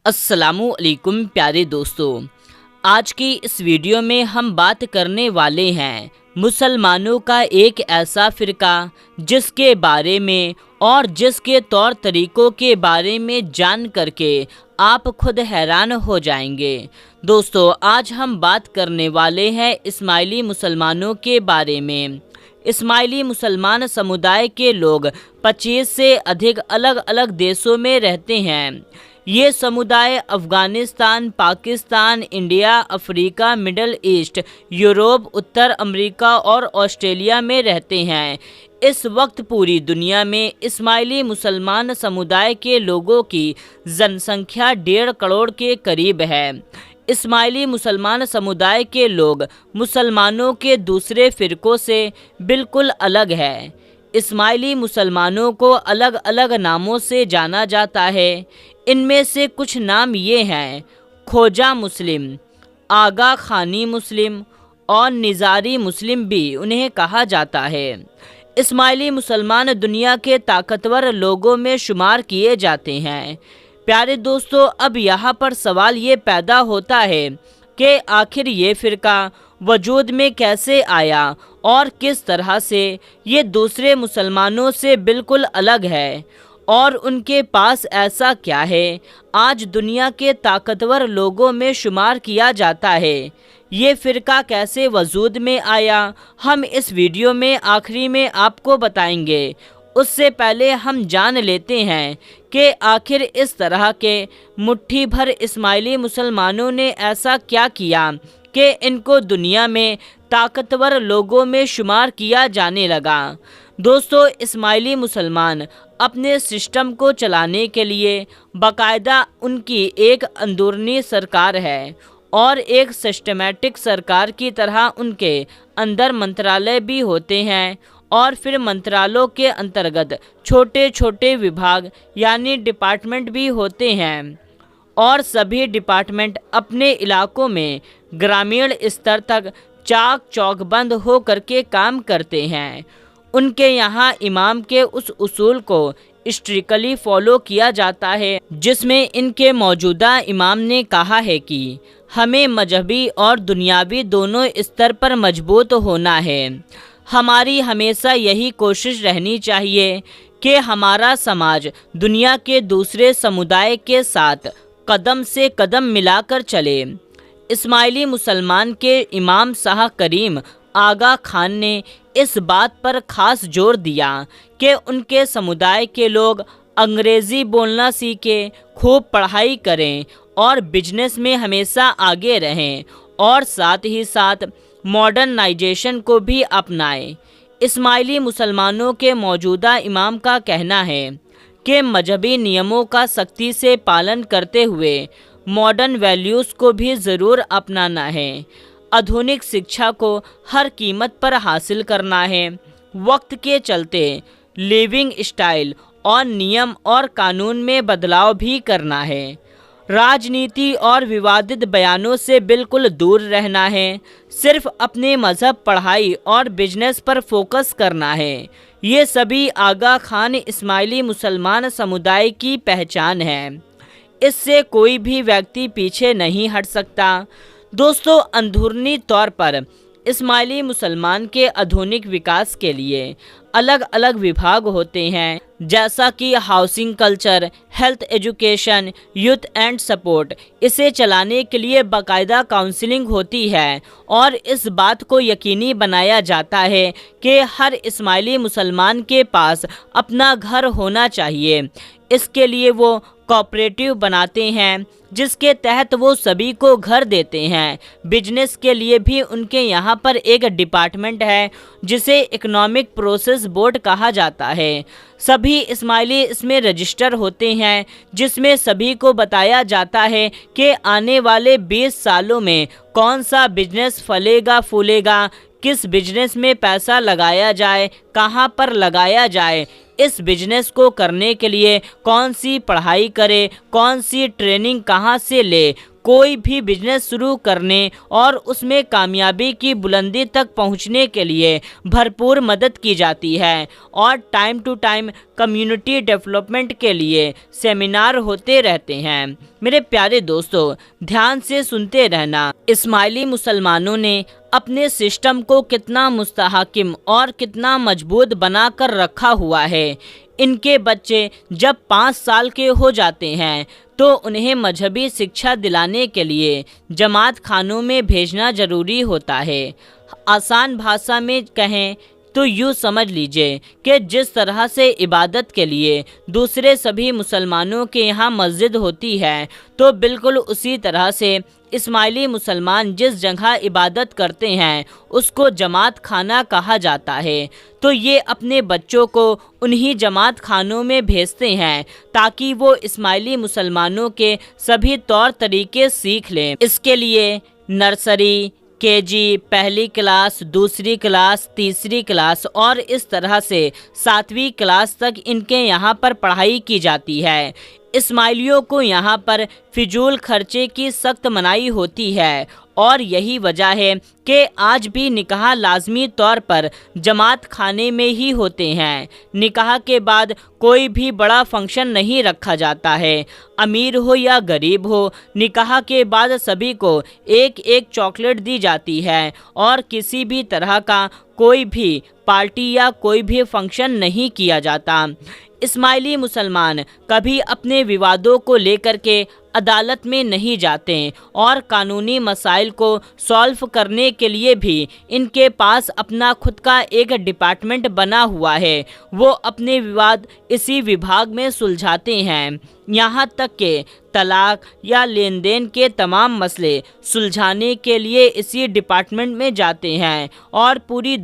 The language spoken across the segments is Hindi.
अस्सलामु अलैकुम प्यारे दोस्तों, आज की इस वीडियो में हम बात करने वाले हैं मुसलमानों का एक ऐसा फ़िरका जिसके बारे में और जिसके तौर तरीक़ों के बारे में जान करके आप खुद हैरान हो जाएंगे। दोस्तों, आज हम बात करने वाले हैं इस्माइली मुसलमानों के बारे में। इस्माइली मुसलमान समुदाय के लोग 25 से अधिक अलग अलग देशों में रहते हैं। ये समुदाय Afghanistan, Pakistan, India, Africa, Middle East, Europe, उत्तर अमेरिका और ऑस्ट्रेलिया में रहते हैं। इस वक्त पूरी दुनिया में इस्माइली मुसलमान समुदाय के लोगों की जनसंख्या 1.5 करोड़ के करीब है। इस्माइली मुसलमान समुदाय के लोग मुसलमानों के दूसरे फ़िरक़ों से बिल्कुल अलग है। इस्माइली मुसलमानों को अलग अलग नामों से जाना जाता है। इनमें से कुछ नाम ये हैं: खोजा मुस्लिम, आगा खानी मुस्लिम और निज़ारी मुस्लिम भी उन्हें कहा जाता है। इस्माइली मुसलमान दुनिया के ताकतवर लोगों में शुमार किए जाते हैं। प्यारे दोस्तों, अब यहाँ पर सवाल ये पैदा होता है कि आखिर ये फ़िरका वजूद में कैसे आया और किस तरह से ये दूसरे मुसलमानों से बिल्कुल अलग है और उनके पास ऐसा क्या है आज दुनिया के ताकतवर लोगों में शुमार किया जाता है। ये फ़िरका कैसे वजूद में आया, हम इस वीडियो में आखिरी में आपको बताएंगे। उससे पहले हम जान लेते हैं कि आखिर इस तरह के मुट्ठी भर इस्माइली मुसलमानों ने ऐसा क्या किया कि इनको दुनिया में ताकतवर लोगों में शुमार किया जाने लगा। दोस्तों, इस्माइली मुसलमान अपने सिस्टम को चलाने के लिए बाकायदा उनकी एक अंदरूनी सरकार है और एक सिस्टमेटिक सरकार की तरह उनके अंदर मंत्रालय भी होते हैं और फिर मंत्रालयों के अंतर्गत छोटे छोटे विभाग यानी डिपार्टमेंट भी होते हैं और सभी डिपार्टमेंट अपने इलाकों में ग्रामीण स्तर तक चाक चौकबंद हो करके काम करते हैं। उनके यहाँ इमाम के उस उसूल को स्ट्रिक्टली फॉलो किया जाता है जिसमें इनके मौजूदा इमाम ने कहा है कि हमें मजहबी और दुनियावी दोनों स्तर पर मजबूत होना है। हमारी हमेशा यही कोशिश रहनी चाहिए कि हमारा समाज दुनिया के दूसरे समुदाय के साथ कदम से कदम मिलाकर चले। इस्माइली मुसलमान के इमाम शाह करीम आगा खान ने इस बात पर ख़ास जोर दिया कि उनके समुदाय के लोग अंग्रेज़ी बोलना सीखें, खूब पढ़ाई करें और बिजनेस में हमेशा आगे रहें और साथ ही साथ मॉडर्नाइजेशन को भी अपनाएं। इस्माइली मुसलमानों के मौजूदा इमाम का कहना है कि मजहबी नियमों का सख्ती से पालन करते हुए मॉडर्न वैल्यूज़ को भी ज़रूर अपनाना है। आधुनिक शिक्षा को हर कीमत पर हासिल करना है। वक्त के चलते लिविंग स्टाइल और नियम और कानून में बदलाव भी करना है। राजनीति और विवादित बयानों से बिल्कुल दूर रहना है। सिर्फ अपने मज़हब, पढ़ाई और बिजनेस पर फोकस करना है। ये सभी आगा खान इस्माइली मुसलमान समुदाय की पहचान है। इससे कोई भी व्यक्ति पीछे नहीं हट सकता। दोस्तों, अंदरूनी तौर पर इस्माइली मुसलमान के आधुनिक विकास के लिए अलग अलग विभाग होते हैं, जैसा कि housing, culture, health, education, youth and support. इसे चलाने के लिए बाकायदा काउंसलिंग होती है और इस बात को यकीनी बनाया जाता है कि हर इस्माइली मुसलमान के पास अपना घर होना चाहिए। इसके लिए वो कोऑपरेटिव बनाते हैं जिसके तहत वो सभी को घर देते हैं। बिजनेस के लिए भी उनके यहाँ पर एक डिपार्टमेंट है जिसे इकोनॉमिक प्रोसेस बोर्ड कहा जाता है। सभी इस्माइली इसमें रजिस्टर होते हैं जिसमें सभी को बताया जाता है कि आने वाले 20 सालों में कौन सा बिजनेस फलेगा फूलेगा, किस बिजनेस में पैसा लगाया जाए, कहाँ पर लगाया जाए, इस बिजनेस को करने के लिए कौन सी पढ़ाई करे, कौन सी ट्रेनिंग कहाँ से ले, कोई भी बिजनेस शुरू करने और उसमें कामयाबी की बुलंदी तक पहुंचने के लिए भरपूर मदद की जाती है और time to time community development के लिए सेमिनार होते रहते हैं। मेरे प्यारे दोस्तों, ध्यान से सुनते रहना। इस्माइली मुसलमानों ने अपने सिस्टम को कितना मुस्तहकम और कितना मजबूत बना कर रखा हुआ है। इनके बच्चे जब 5 साल के हो जाते हैं तो उन्हें मजहबी शिक्षा दिलाने के लिए जमात खानों में भेजना ज़रूरी होता है। आसान भाषा में कहें तो यूँ समझ लीजिए कि जिस तरह से इबादत के लिए दूसरे सभी मुसलमानों के यहाँ मस्जिद होती है, तो बिल्कुल उसी तरह से इस्माइली मुसलमान जिस जगह इबादत करते हैं उसको जमात खाना कहा जाता है। तो ये अपने बच्चों को उन्हीं जमात खानों में भेजते हैं ताकि वो इस्माइली मुसलमानों के सभी तौर तरीके सीख लें। इसके लिए नर्सरी, केजी, पहली क्लास, दूसरी क्लास, तीसरी क्लास और इस तरह से 7वीं क्लास तक इनके यहाँ पर पढ़ाई की जाती है। इस्माइलियों को यहाँ पर फिजूल खर्चे की सख्त मनाही होती है और यही वजह है कि आज भी निकाह लाजमी तौर पर जमात खाने में ही होते हैं। निकाह के बाद कोई भी बड़ा फंक्शन नहीं रखा जाता है। अमीर हो या गरीब हो, निकाह के बाद सभी को एक एक चॉकलेट दी जाती है और किसी भी तरह का कोई भी पार्टी या कोई भी फंक्शन नहीं किया जाता। इस्माइली मुसलमान कभी अपने विवादों को लेकर के अदालत में नहीं जाते और कानूनी मसाइल को सॉल्व करने के लिए भी इनके पास अपना खुद का एक डिपार्टमेंट बना हुआ है। वो अपने विवाद इसी विभाग में सुलझाते हैं। यहाँ तक कि तलाक या लेन देन के तमाम मसले सुलझाने के लिए इसी डिपार्टमेंट में जाते हैं। और पूरी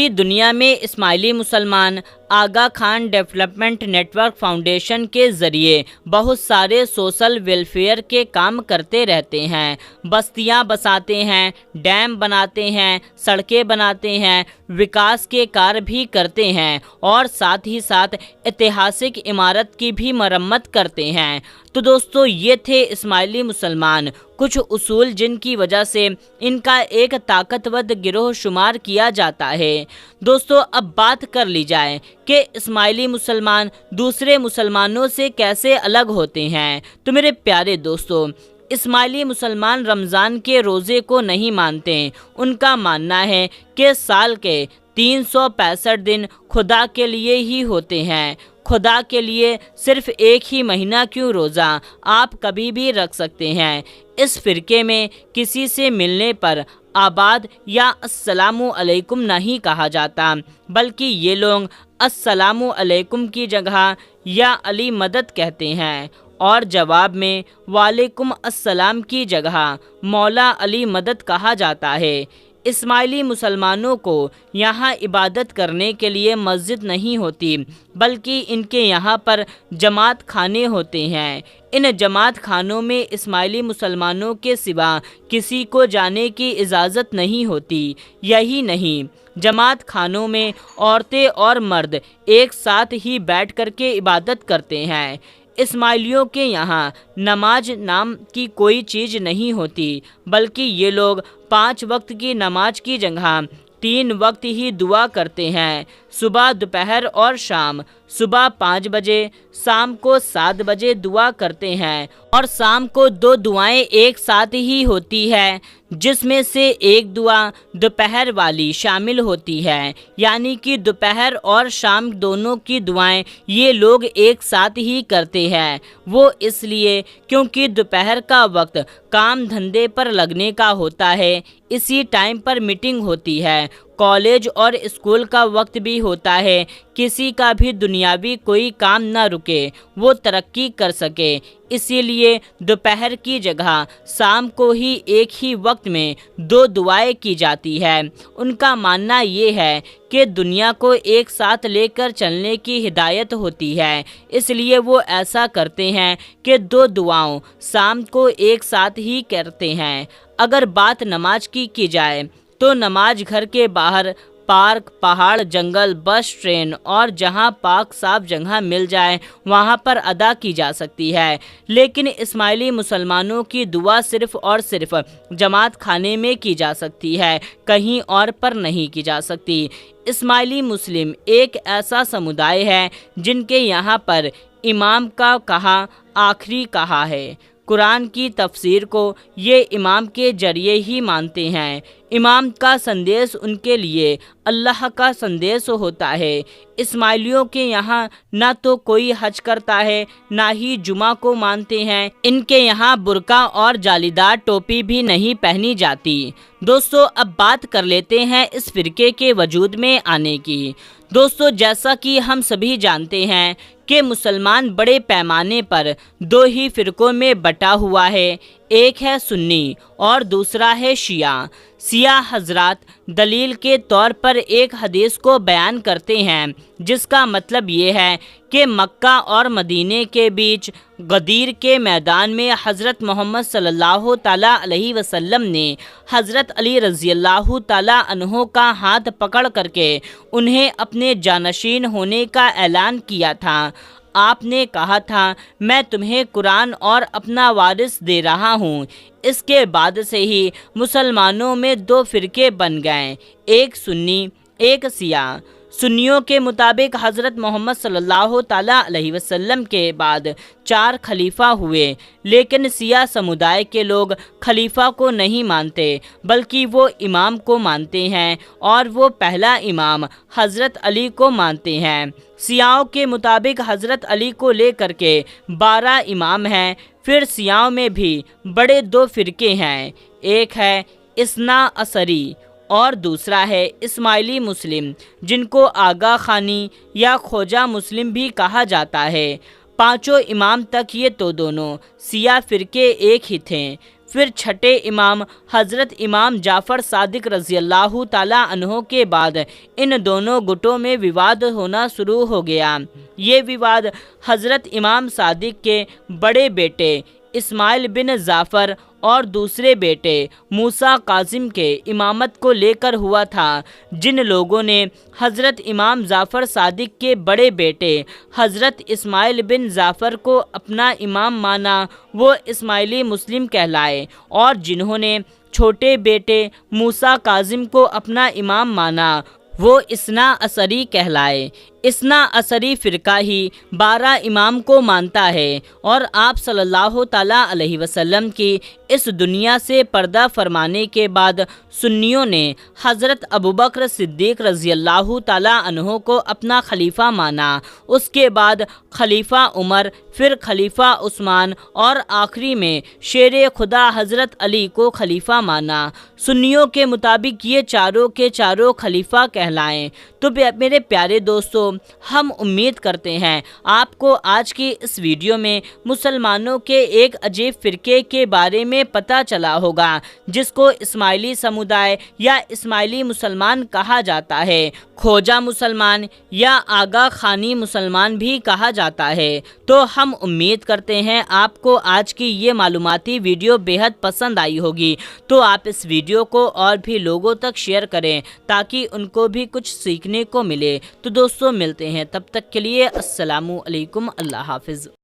दुनिया में इस्माइली मुसलमान आगा खान डेवलपमेंट नेटवर्क फाउंडेशन के ज़रिए बहुत सारे सोशल वेलफेयर के काम करते रहते हैं। बस्तियां बसाते हैं, डैम बनाते हैं, सड़कें बनाते हैं, विकास के कार्य भी करते हैं और साथ ही साथ ऐतिहासिक इमारत की भी मरम्मत करते हैं। तो दोस्तों, ये थे इस्माइली मुसलमान, कुछ उसूल जिनकी वजह से इनका एक ताकतवर गिरोह शुमार किया जाता है। दोस्तों, अब बात कर ली जाए कि इस्माइली मुसलमान दूसरे मुसलमानों से कैसे अलग होते हैं। तो मेरे प्यारे दोस्तों, इस्माइली मुसलमान रमज़ान के रोज़े को नहीं मानते। उनका मानना है कि साल के 365 दिन खुदा के लिए ही होते हैं। खुदा के लिए सिर्फ एक ही महीना क्यों रोज़ा, आप कभी भी रख सकते हैं। इस फ़िरके में किसी से मिलने पर आबाद या अस्सलामु अलैकुम नहीं कहा जाता, बल्कि ये लोग अस्सलामु अलैकुम की जगह या अली मदद कहते हैं और जवाब में वालेकुम अस्सलाम की जगह मौला अली मदद कहा जाता है। इस्माइली मुसलमानों को यहाँ इबादत करने के लिए मस्जिद नहीं होती, बल्कि इनके यहाँ पर जमात खाने होते हैं। इन जमात खानों में इस्माइली मुसलमानों के सिवा किसी को जाने की इजाज़त नहीं होती। यही नहीं, जमात खानों में औरतें और मर्द एक साथ ही बैठ कर के इबादत करते हैं। इस्माइलियों के यहाँ नमाज नाम की कोई चीज़ नहीं होती, बल्कि ये लोग 5 वक्त की नमाज की जगह 3 वक्त ही दुआ करते हैं, सुबह, दोपहर और शाम। सुबह 5 बजे, शाम को 7 बजे दुआ करते हैं और शाम को 2 दुआएं एक साथ ही होती है, जिसमें से एक दुआ दोपहर वाली शामिल होती है। यानी कि दोपहर और शाम दोनों की दुआएं ये लोग एक साथ ही करते हैं। वो इसलिए क्योंकि दोपहर का वक्त काम धंधे पर लगने का होता है, इसी टाइम पर मीटिंग होती है। कॉलेज और स्कूल का वक्त भी होता है, किसी का भी दुनियावी कोई काम ना रुके, वो तरक्की कर सके। इसीलिए दोपहर की जगह शाम को ही एक ही वक्त में 2 दुआएं की जाती है। उनका मानना ये है कि दुनिया को एक साथ लेकर चलने की हिदायत होती है, इसलिए वो ऐसा करते हैं कि 2 दुआओं शाम को एक साथ ही करते हैं। अगर बात नमाज की जाए तो नमाज घर के बाहर पार्क, पहाड़, जंगल, बस, ट्रेन और जहां पाक साफ जगह मिल जाए वहां पर अदा की जा सकती है। लेकिन इस्माइली मुसलमानों की दुआ सिर्फ और सिर्फ जमात खाने में की जा सकती है, कहीं और पर नहीं की जा सकती। इस्माइली मुस्लिम एक ऐसा समुदाय है जिनके यहाँ पर इमाम का कहा आखिरी कहा है। कुरान की तफसीर को ये इमाम के जरिए ही मानते हैं। इमाम का संदेश उनके लिए अल्लाह का संदेश होता है। इस्माइलियों के यहाँ ना तो कोई हज करता है, ना ही जुमा को मानते हैं। इनके यहाँ बुर्का और जालीदार टोपी भी नहीं पहनी जाती। दोस्तों, अब बात कर लेते हैं इस फिरके के वजूद में आने की। दोस्तों, जैसा कि हम सभी जानते हैं कि मुसलमान बड़े पैमाने पर दो ही फ़िरक़ों में बटा हुआ है, एक है सुन्नी और दूसरा है शिया। शिया हजरात दलील के तौर पर एक हदीस को बयान करते हैं जिसका मतलब ये है कि मक्का और मदीने के बीच गदीर के मैदान में हज़रत मोहम्मद सल्लल्लाहु ताला अलैहि वसल्लम ने हज़रत अली रज़ियल्लाहु ताला अन्हो का हाथ पकड़ करके उन्हें अपने जानशीन होने का ऐलान किया था। आपने कहा था, मैं तुम्हें कुरान और अपना वारिस दे रहा हूँ। इसके बाद से ही मुसलमानों में दो फ़िरके बन गए, एक सुन्नी एक शिया। सुन्नियों के मुताबिक हज़रत मोहम्मद सल्लल्लाहु ताला अलैहि वसल्लम के बाद 4 खलीफा हुए, लेकिन शिया समुदाय के लोग खलीफा को नहीं मानते बल्कि वो इमाम को मानते हैं और वो पहला इमाम हज़रत अली को मानते हैं। शियाओं के मुताबिक हज़रत अली को लेकर के 12 इमाम हैं। फिर शियाओं में भी बड़े 2 फ़िरके हैं, एक है इस्ना असरी और दूसरा है इस्माइली मुस्लिम, जिनको आगा खानी या खोजा मुस्लिम भी कहा जाता है। 5 इमाम तक ये तो दोनों शिया फ़िरके एक ही थे। फिर छठे इमाम हज़रत इमाम जाफ़र सादिक रज़ियल्लाहु ताला अन्हो के बाद इन दोनों गुटों में विवाद होना शुरू हो गया। ये विवाद हज़रत इमाम सादिक के बड़े बेटे इस्माइल बिन जाफ़र और दूसरे बेटे मूसा काजिम के इमामत को लेकर हुआ था। जिन लोगों ने हज़रत इमाम जाफ़र सादिक के बड़े बेटे हज़रत इस्माइल बिन जाफ़र को अपना इमाम माना वो इस्माइली मुस्लिम कहलाए, और जिन्होंने छोटे बेटे मूसा काजिम को अपना इमाम माना वो इस्ना असरी कहलाए। इस्ना असरी फ़िरका ही 12 इमाम को मानता है और आप सल्लल्लाहु ताला अलैहि वसल्लम की इस दुनिया से पर्दा फरमाने के बाद सुन्नियों ने हज़रत अबू बकर सिद्दीक़ रज़ियल्लाहु ताला अन्हो को अपना खलीफा माना। उसके बाद खलीफा उमर, फिर खलीफा उस्मान और आखिरी में शेर खुदा हज़रत अली को खलीफा माना। सुन्नियों के मुताबिक ये चारों के चारों खलीफा कहलाएं। तो मेरे प्यारे दोस्तों, हम उम्मीद करते हैं आपको आज की इस वीडियो में मुसलमानों के एक अजीब फ़िरके के बारे में पता चला होगा जिसको इस्माइली समुदाय या इस्माइली मुसलमान कहा जाता है। खोजा मुसलमान या आगा खानी मुसलमान भी कहा जाता है। तो हम उम्मीद करते हैं आपको आज की ये मालूमाती वीडियो बेहद पसंद आई होगी। तो आप इस वीडियो को और भी लोगों तक शेयर करें ताकि उनको भी कुछ सीखने को मिले। तो दोस्तों, मिलते हैं, तब तक के लिए अस्सलामु अलैकुम, अल्लाह हाफ़िज़।